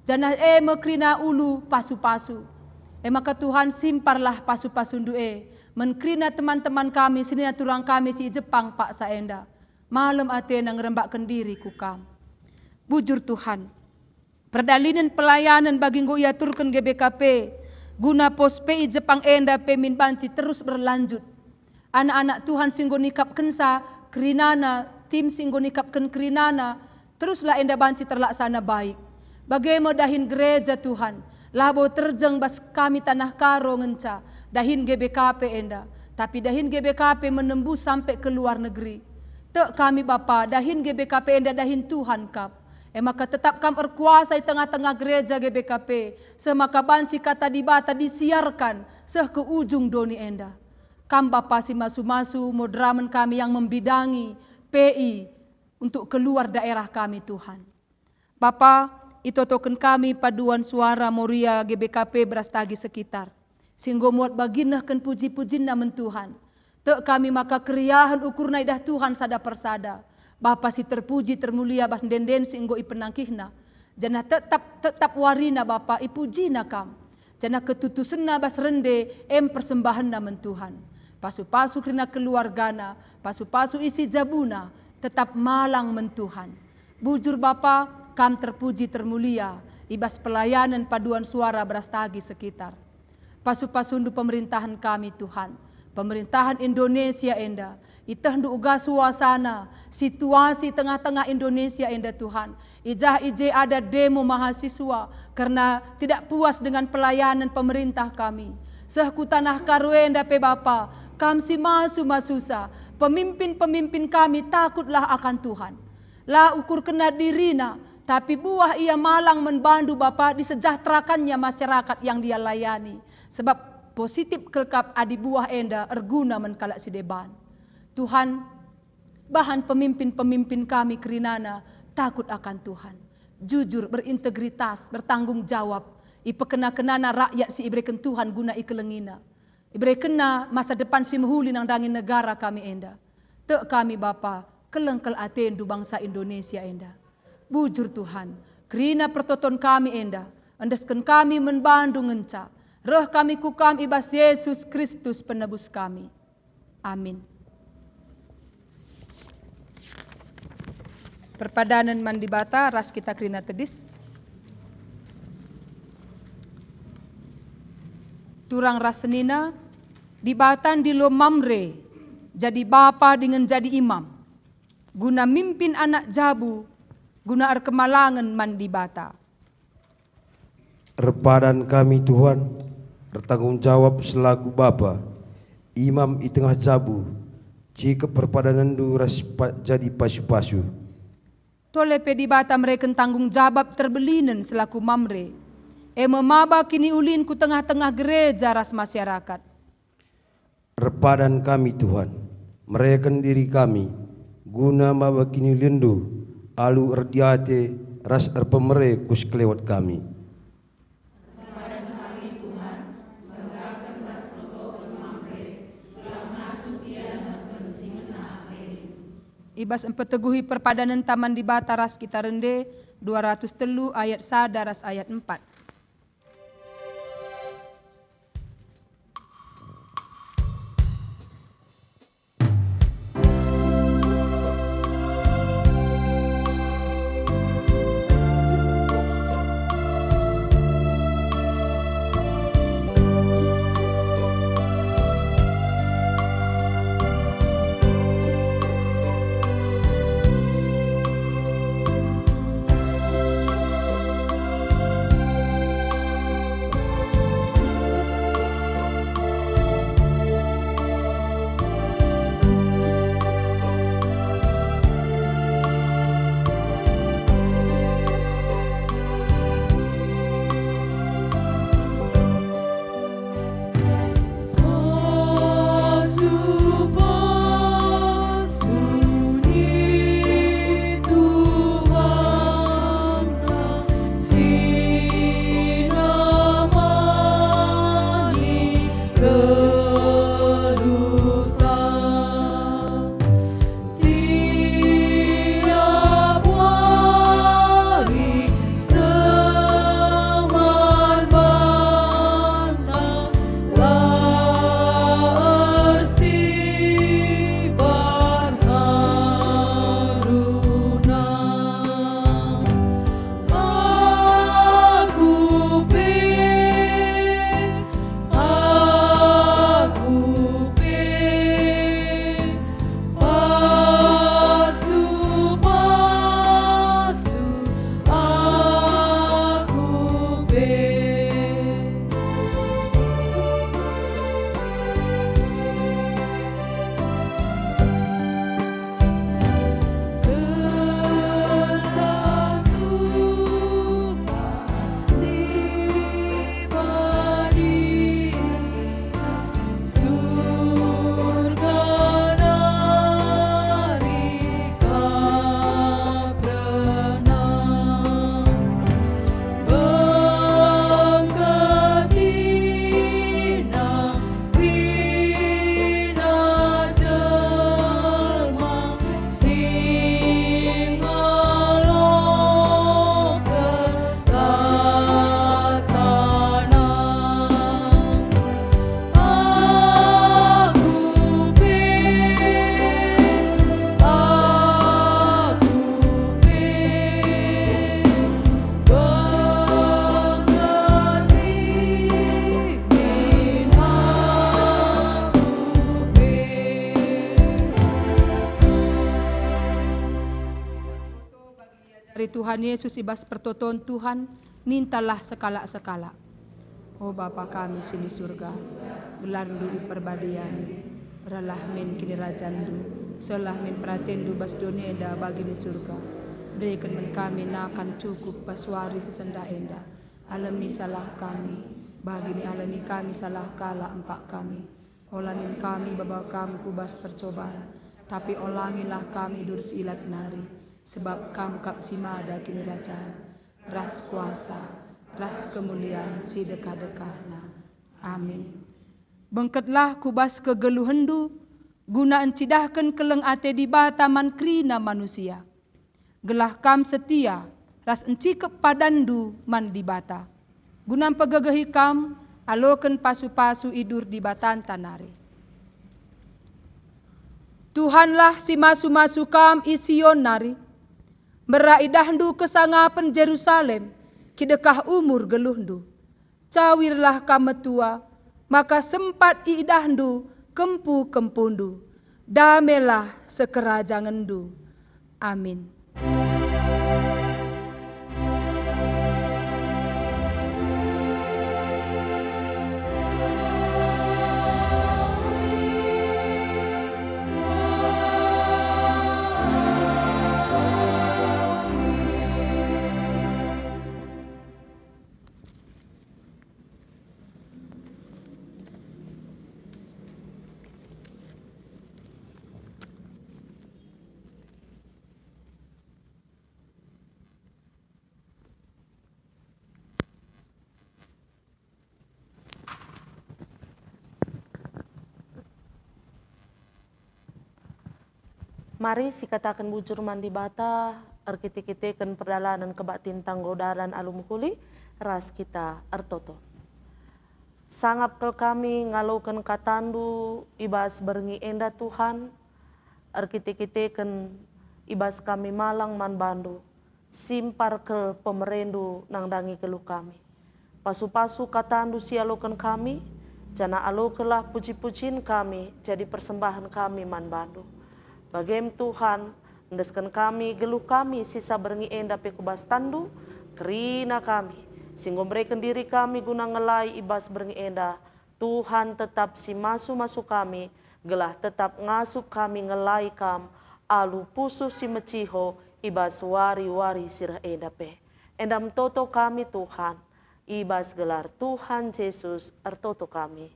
Speaker 3: janah ema krina ulu pasu-pasu. Maka Tuhan simparlah pasu-pasundu menkrina teman-teman kami, sini turang kami si Jepang pak saenda. Malam ate nang rembakkan diri ku kam. Bujur Tuhan, perdalinan pelayanan bagi nggo ia turkan GBKP, guna pos PI Jepang enda pemin banci terus berlanjut. Anak-anak Tuhan singgo nikap kensa kerinana, tim singgo nikapkan kerinana, teruslah enda banci terlaksana baik. Bagaimana dahin gereja Tuhan, labo terjeng bas kami tanah karo ngenca, dahin GBKP enda. Tapi dahin GBKP menembus sampai ke luar negeri. Tek kami Bapa, dahin GBKP enda dahin Tuhan kap. Maka tetap kam berkuasa di tengah-tengah gereja GBKP. Semaka banci kata di bata disiarkan seh ke ujung doni enda. Kam Bapa si masu-masu modramen kami yang membidangi PI untuk keluar daerah kami Tuhan. Bapa, itotoken kami paduan suara Moria GBKP berastagi sekitar. Singgo muat baginahkan puji-pujinna men Tuhan. Tek kami maka keriahan ukurna idah Tuhan sada persada. Bapa si terpuji termulia bas denden singgo ipenangkihna. Jana tetap warina Bapa ipujina kam. Jana ketutusena bas rende persembahanna men Tuhan. Pasu-pasu krina keluargana, pasu-pasu isi jabuna, tetap malang men Tuhan. Bujur Bapa, kam terpuji termulia, ibas pelayanan paduan suara berastagi sekitar. Pasu-pasundu pemerintahan kami Tuhan, pemerintahan Indonesia enda, itahdu uga suasana, situasi tengah-tengah Indonesia enda Tuhan. Ijah ije ada demo mahasiswa karena tidak puas dengan pelayanan pemerintah kami. Sehku tanah karwenda pe Bapa, kam si masu-masusa, pemimpin-pemimpin kami takutlah akan Tuhan. La ukur kena dirina, tapi buah ia malang membantu Bapa disejahterakannya masyarakat yang dia layani. Sebab positif kelkap adi buah enda erguna menkalak si deban. Tuhan, bahan pemimpin-pemimpin kami kerinana takut akan Tuhan. Jujur, berintegritas, bertanggung jawab. Ipekena-kenana rakyat si ibrekan Tuhan guna ikelengina. Ibrekena masa depan si mehuli nang dangin negara kami enda. Tek kami Bapa, kelengkel atendu bangsa Indonesia enda. Bujur Tuhan, kerina pertoton kami enda. Andesken kami menbandu ngenca. Roh kami kukam ibas Yesus Kristus penebus kami. Amin. Perpadanan mandi bata ras kita krina tedis. Turang rasenina, dibatan di lo mamre, jadi bapa dengan jadi imam. Guna mimpin anak jabu, guna kemalangan mandi bata.
Speaker 4: Repadan kami Tuhan, bertanggung jawab selaku Bapa, imam di tengah jabu, jika perpadanan du jadi pasu-pasu.
Speaker 3: Tole pedi bata mereka tanggung jawab terbelinen selaku mamre. Memaba kini ulin ku tengah-tengah gereja ras masyarakat.
Speaker 4: Repadan kami Tuhan, mereka diri kami, guna maba kini lindu, alu erdiate ras erpemere kus kelewat kami.
Speaker 3: Ibas empeteguhi perpadanan taman di bata ras kita rende 203 ayat 1 ras ayat 4. Dari Tuhan Yesus ibas pertoton Tuhan, nintalah sekala-sekala. Oh Bapa kami sini surga, gelardu perbadiani, ralah min kini rajandu, selah min pratendu bas doneda bagi di surga. Berikan men kami nakan cukup paswari sesenda enda, alami salah kami, bagi ni alami kami salah kala empak kami. Olamin kami bawa kami kubas percobaan, tapi olangilah kami dur silat nari. Sebab kamu kap simada kini rajaan, ras kuasa, ras kemuliaan si dekah-dekahna. Amin. Bengketlah kubas kegeluhendu, guna encidahkan keleng ate di bataman krina manusia. Gelah kam setia, ras encikep padandu man di bata. Guna pegegehi kam, aloken pasu-pasu idur di batan tanari. Tuhanlah si masu-masu kam ision nari, beraidahdu kesangapen Jerusalem, kidekah umur geluhndu. Cawirlah kametua, maka sempat idahndu kempu kempundu, damelah sekerajangendu. Amin.
Speaker 1: Mari si katakan bujur mandi bata, arkite-kitekan perdalanan kebatin tanggodalan alum huli, ras kita artoto. Sangap kel kami ngalokan katandu, ibas berengi enda Tuhan, arkite-kitekan ibas kami malang man bandu, simpar ke pemerendu nang dangi keluh kami. Pasu-pasu katandu si alokan kami, jana alokelah puji-pujiin kami, jadi persembahan kami man bandu. Bagem Tuhan, endeskan kami, geluh kami, sisa berengi enda pekubas tandu, kerina kami, singgombreken diri kami guna ngelai ibas berengi enda, Tuhan tetap si masu-masu kami, gelah tetap ngasup kami ngelai kam, alu pusu si meciho, ibas wari-wari sirah enda pe. Endam toto kami Tuhan, ibas gelar Tuhan Yesus artoto kami.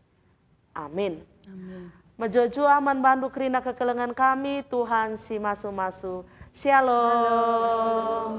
Speaker 1: Amin.
Speaker 3: Amin.
Speaker 1: Majojo aman bandu kerina kekelengan kami, Tuhan si masu-masu. Shalom.